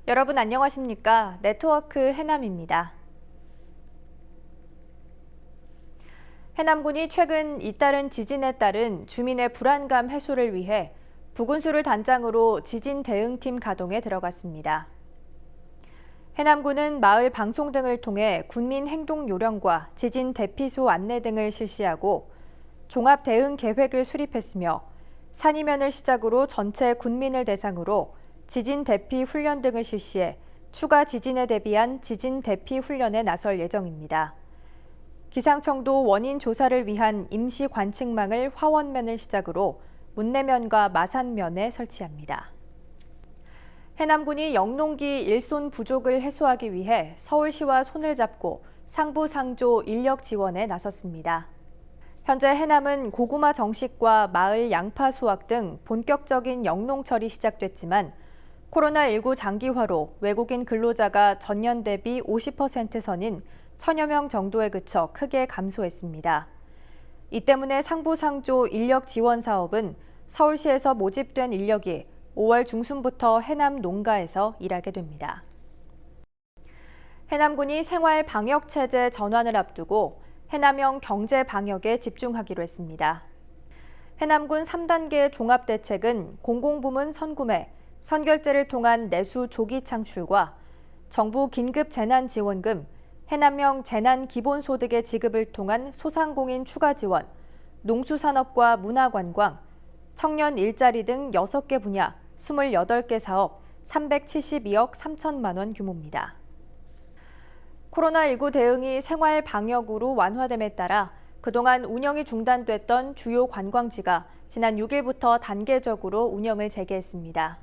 여러분 안녕하십니까? 네트워크 해남입니다. 해남군이 최근 잇따른 지진에 따른 주민의 불안감 해소를 위해 부군수를 단장으로 지진 대응팀 가동에 들어갔습니다. 해남군은 마을 방송 등을 통해 군민 행동 요령과 지진 대피소 안내 등을 실시하고 종합 대응 계획을 수립했으며 산이면을 시작으로 전체 군민을 대상으로 지진 대피 훈련 등을 실시해 추가 지진에 대비한 지진 대피 훈련에 나설 예정입니다. 기상청도 원인 조사를 위한 임시 관측망을 화원면을 시작으로 문내면과 마산면에 설치합니다. 해남군이 영농기 일손 부족을 해소하기 위해 서울시와 손을 잡고 상부상조 인력 지원에 나섰습니다. 현재 해남은 고구마 정식과 마을 양파 수확 등 본격적인 영농철이 시작됐지만 코로나19 장기화로 외국인 근로자가 전년 대비 50% 선인 1,000여 명 정도에 그쳐 크게 감소했습니다. 이 때문에 상부상조 인력 지원 사업은 서울시에서 모집된 인력이 5월 중순부터 해남 농가에서 일하게 됩니다. 해남군이 생활 방역 체제 전환을 앞두고 해남형 경제 방역에 집중하기로 했습니다. 해남군 3단계 종합대책은 공공부문 선구매, 선결제를 통한 내수 조기 창출과 정부 긴급 재난지원금, 해남형 재난기본소득의 지급을 통한 소상공인 추가 지원, 농수산업과 문화관광, 청년 일자리 등 6개 분야 28개 사업 372억 3천만 원 규모입니다. 코로나19 대응이 생활 방역으로 완화됨에 따라 그동안 운영이 중단됐던 주요 관광지가 지난 6일부터 단계적으로 운영을 재개했습니다.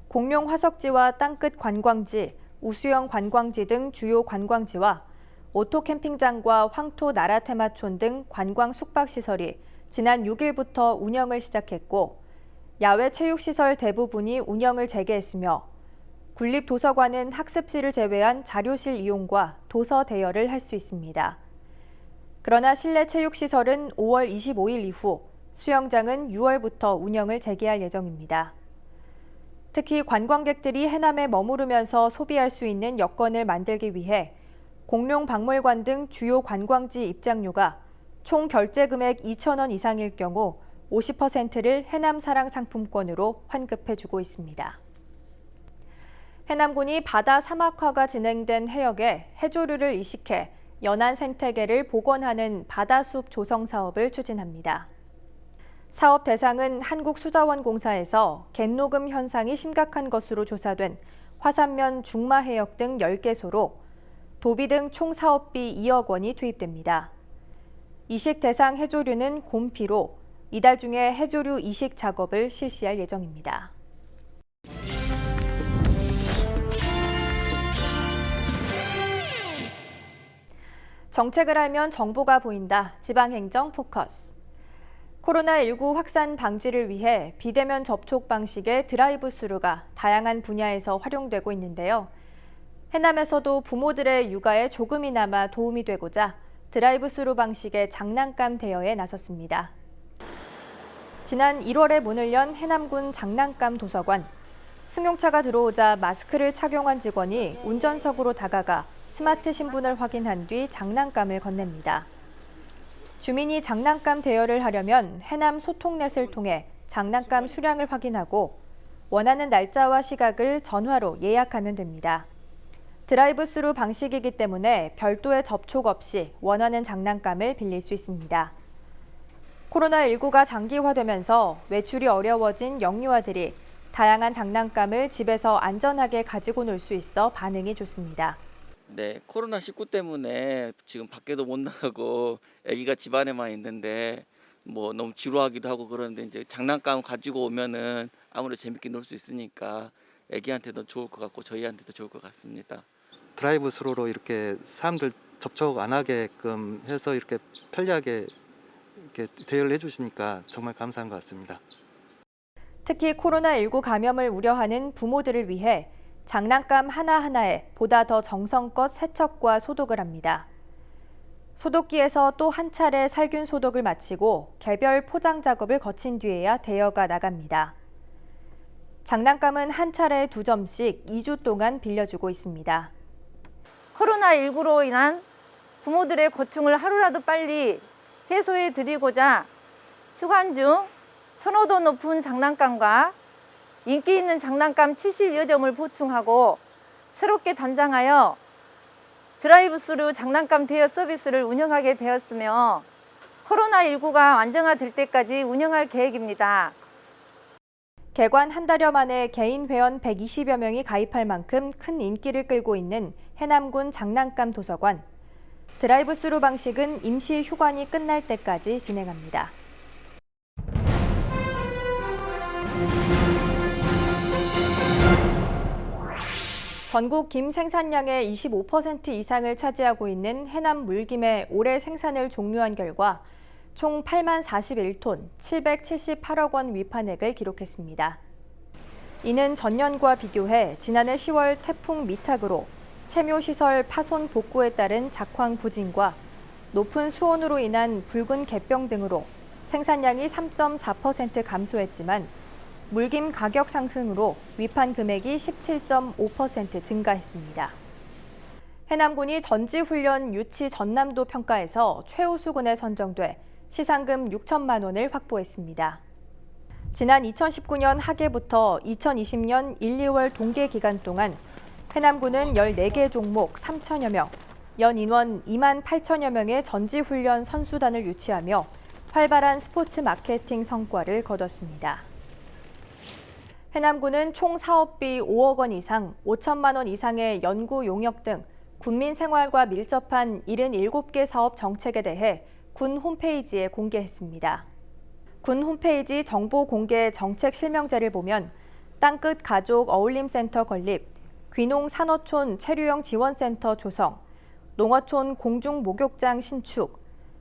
공룡 화석지와 땅끝 관광지, 우수영 관광지 등 주요 관광지와 오토 캠핑장과 황토 나라 테마촌 등 관광 숙박시설이 지난 6일부터 운영을 시작했고 야외 체육시설 대부분이 운영을 재개했으며 군립도서관은 학습실을 제외한 자료실 이용과 도서 대여를 할 수 있습니다. 그러나 실내 체육시설은 5월 25일 이후, 수영장은 6월부터 운영을 재개할 예정입니다. 특히 관광객들이 해남에 머무르면서 소비할 수 있는 여건을 만들기 위해 공룡박물관 등 주요 관광지 입장료가 총 결제 금액 2,000원 이상일 경우 50%를 해남사랑 상품권으로 환급해주고 있습니다. 해남군이 바다 사막화가 진행된 해역에 해조류를 이식해 연안 생태계를 복원하는 바다숲 조성 사업을 추진합니다. 사업 대상은 한국수자원공사에서 갯녹음 현상이 심각한 것으로 조사된 화산면 중마해역 등 10개소로 도비 등 총 사업비 2억 원이 투입됩니다. 이식 대상 해조류는 곰피로 이달 중에 해조류 이식 작업을 실시할 예정입니다. 정책을 알면 정보가 보인다. 지방행정 포커스. 코로나19 확산 방지를 위해 비대면 접촉 방식의 드라이브 스루가 다양한 분야에서 활용되고 있는데요. 해남에서도 부모들의 육아에 조금이나마 도움이 되고자 드라이브 스루 방식의 장난감 대여에 나섰습니다. 지난 1월에 문을 연 해남군 장난감 도서관. 승용차가 들어오자 마스크를 착용한 직원이 운전석으로 다가가 스마트 신분을 확인한 뒤 장난감을 건넵니다. 주민이 장난감 대여를 하려면 해남 소통넷을 통해 장난감 수량을 확인하고 원하는 날짜와 시각을 전화로 예약하면 됩니다. 드라이브 스루 방식이기 때문에 별도의 접촉 없이 원하는 장난감을 빌릴 수 있습니다. 코로나19가 장기화되면서 외출이 어려워진 영유아들이 다양한 장난감을 집에서 안전하게 가지고 놀 수 있어 반응이 좋습니다. 네, 코로나19 때문에 지금 밖에도 못 나가고 아기가 집안에만 있는데 너무 지루하기도 하고 그러는데 이제 장난감 가지고 오면은 아무래도 재밌게 놀 수 있으니까 아기한테도 좋을 것 같고 저희한테도 좋을 것 같습니다. 드라이브 스루로 이렇게 사람들 접촉 안 하게끔 해서 이렇게 편리하게 이렇게 대여를 해주시니까 정말 감사한 것 같습니다. 특히 코로나19 감염을 우려하는 부모들을 위해 장난감 하나하나에 보다 더 정성껏 세척과 소독을 합니다. 소독기에서 또 한 차례 살균 소독을 마치고 개별 포장 작업을 거친 뒤에야 대여가 나갑니다. 장난감은 한 차례 2점씩 2주 동안 빌려주고 있습니다. 코로나19로 인한 부모들의 고충을 하루라도 빨리 해소해 드리고자 휴관 중 선호도 높은 장난감과 인기 있는 장난감 70여 점을 보충하고 새롭게 단장하여 드라이브스루 장난감 대여 서비스를 운영하게 되었으며 코로나19가 완전화될 때까지 운영할 계획입니다. 개관 한 달여 만에 개인 회원 120여 명이 가입할 만큼 큰 인기를 끌고 있는 해남군 장난감 도서관. 드라이브스루 방식은 임시 휴관이 끝날 때까지 진행합니다. 전국 김 생산량의 25% 이상을 차지하고 있는 해남 물김의 올해 생산을 종료한 결과 총 8만 41톤, 778억 원 위판액을 기록했습니다. 이는 전년과 비교해 지난해 10월 태풍 미탁으로 채묘시설 파손 복구에 따른 작황 부진과 높은 수온으로 인한 붉은 갯병 등으로 생산량이 3.4% 감소했지만 물김 가격 상승으로 위판 금액이 17.5% 증가했습니다. 해남군이 전지훈련 유치 전남도 평가에서 최우수군에 선정돼 시상금 6천만 원을 확보했습니다. 지난 2019년 하계부터 2020년 1, 2월 동계 기간 동안 해남군은 14개 종목 3천여 명, 연 인원 2만 8천여 명의 전지훈련 선수단을 유치하며 활발한 스포츠 마케팅 성과를 거뒀습니다. 해남군은 총 사업비 5억 원 이상, 5천만 원 이상의 연구 용역 등 군민 생활과 밀접한 77개 사업 정책에 대해 군 홈페이지에 공개했습니다. 군 홈페이지 정보 공개 정책 실명제를 보면 땅끝 가족 어울림센터 건립, 귀농 산어촌 체류형 지원센터 조성, 농어촌 공중 목욕장 신축,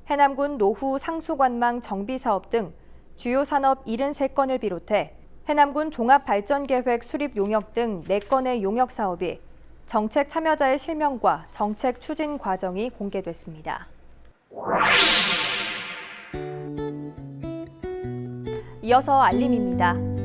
해남군 노후 상수관망 정비 사업 등 주요 산업 73건을 비롯해 해남군 종합발전계획 수립 용역 등 4건의 용역 사업이 정책 참여자의 실명과 정책 추진 과정이 공개됐습니다. 이어서 알림입니다.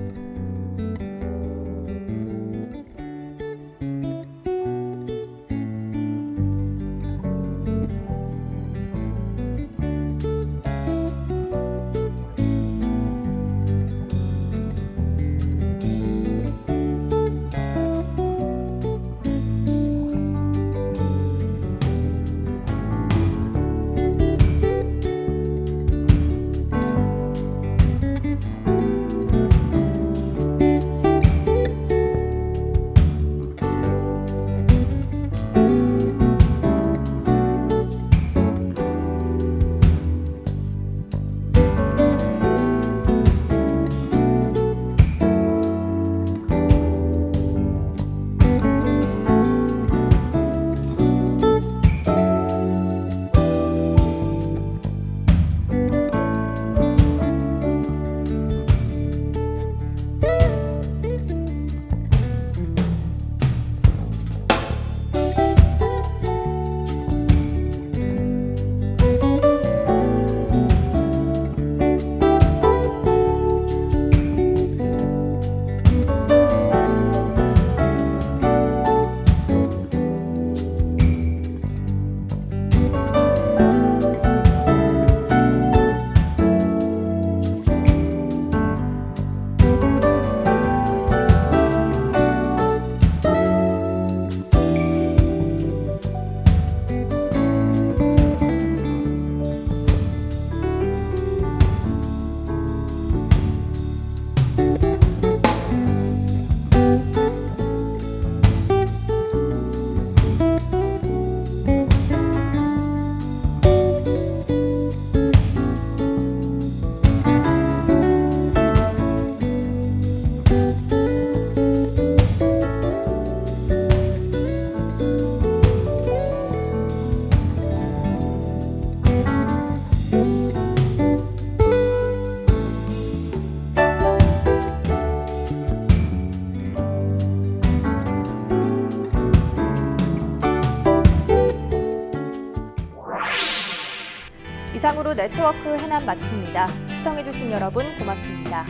이상으로 네트워크 해남 마칩니다. 시청해주신 여러분 고맙습니다.